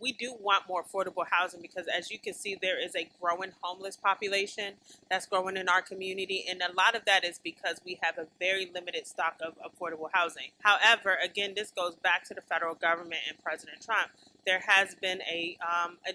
we do want more affordable housing because, as you can see, there is a growing homeless population that's growing in our community. And a lot of that is because we have a very limited stock of affordable housing. However, again, this goes back to the federal government and President Trump. There has been a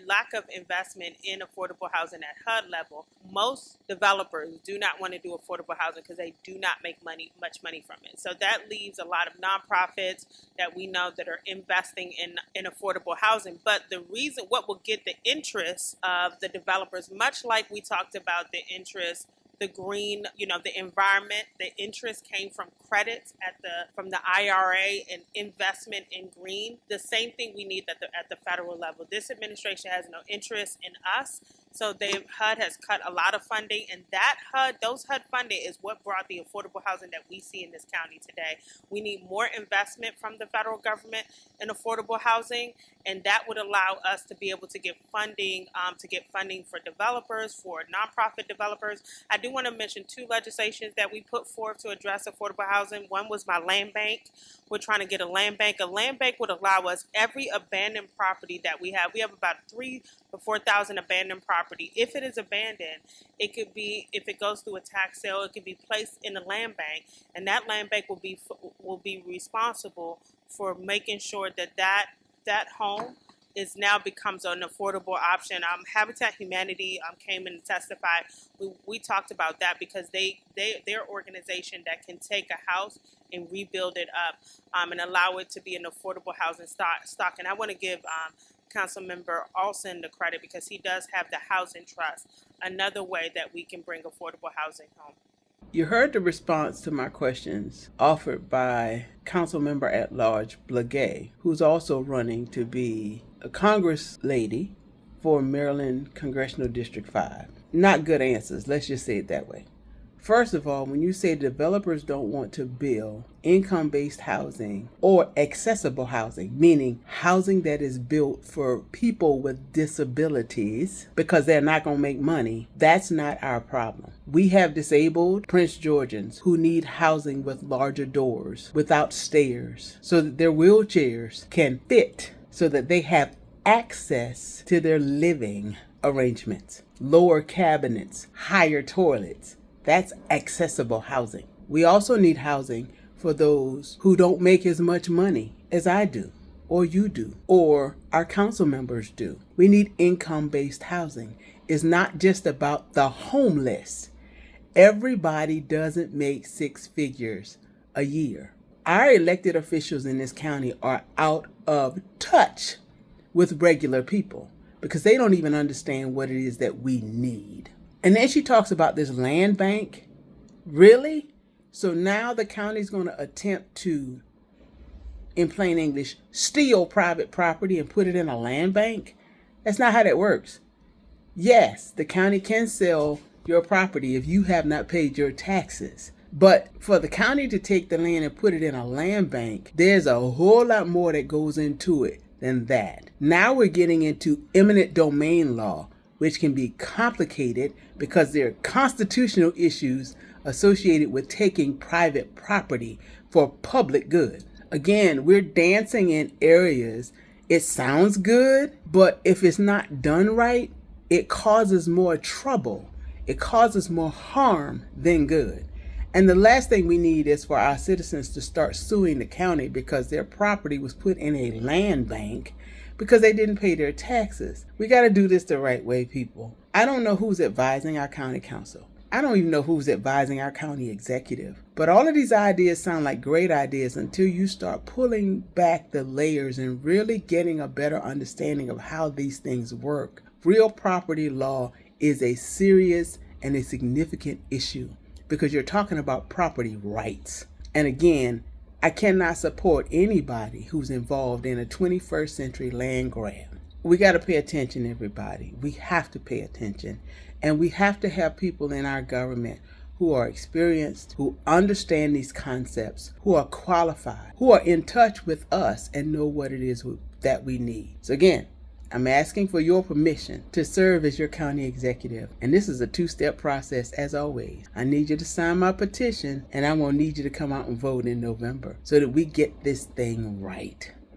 lack of investment in affordable housing at HUD level. Most developers do not want to do affordable housing because they do not make much money from it. So that leaves a lot of nonprofits that we know that are investing in affordable housing. But the reason, what will get the interest of the developers, much like we talked about the interest, the green, the environment, the interest came from credits from the IRA and investment in green. The same thing we need at the federal level. This administration has no interest in us. So HUD has cut a lot of funding, and those HUD funding is what brought the affordable housing that we see in this county today. We need more investment from the federal government in affordable housing, and that would allow us to be able to get funding for developers, for nonprofit developers. I do want to mention two legislations that we put forth to address affordable housing. One was my land bank. We're trying to get a land bank. A land bank would allow us every abandoned property that we have. We have about 3,000 to 4,000 abandoned property. If it is abandoned, it could be, if it goes through a tax sale, it could be placed in a land bank, and that land bank will be responsible for making sure that home now becomes an affordable option. Habitat Humanity came in and testified. We talked about that because they're an organization that can take a house and rebuild it up and allow it to be an affordable housing stock. And I want to give Councilmember Alston the credit because he does have the housing trust, another way that we can bring affordable housing home. You heard the response to my questions offered by Councilmember at Large Blagay, who's also running to be a Congress lady for Maryland Congressional District 5. Not good answers, let's just say it that way. First of all, when you say developers don't want to build income-based housing or accessible housing, meaning housing that is built for people with disabilities because they're not going to make money, that's not our problem. We have disabled Prince Georgians who need housing with larger doors, without stairs, so that their wheelchairs can fit, so that they have access to their living arrangements, lower cabinets, higher toilets. That's accessible housing. We also need housing for those who don't make as much money as I do, or you do, or our council members do. We need income-based housing. It's not just about the homeless. Everybody doesn't make 6 figures a year. Our elected officials in this county are out of touch with regular people because they don't even understand what it is that we need. And then she talks about this land bank. Really? So now the county's going to attempt to, in plain English, steal private property and put it in a land bank? That's not how that works. Yes, the county can sell your property if you have not paid your taxes. But for the county to take the land and put it in a land bank, there's a whole lot more that goes into it than that. Now we're getting into eminent domain law, which can be complicated because there are constitutional issues associated with taking private property for public good. Again, we're dancing in areas. It sounds good, but if it's not done right, it causes more trouble. It causes more harm than good. And the last thing we need is for our citizens to start suing the county because their property was put in a land bank because they didn't pay their taxes. We got to do this the right way, people. I don't know who's advising our county council. I don't even know who's advising our county executive. But all of these ideas sound like great ideas until you start pulling back the layers and really getting a better understanding of how these things work. Real property law is a serious and a significant issue because you're talking about property rights. And again, I cannot support anybody who's involved in a 21st century land grab. We got to pay attention, everybody. We have to pay attention. And we have to have people in our government who are experienced, who understand these concepts, who are qualified, who are in touch with us and know what it is that we need. So again, I'm asking for your permission to serve as your county executive. And this is a 2-step process, as always. I need you to sign my petition, and I'm going to need you to come out and vote in November so that we get this thing right.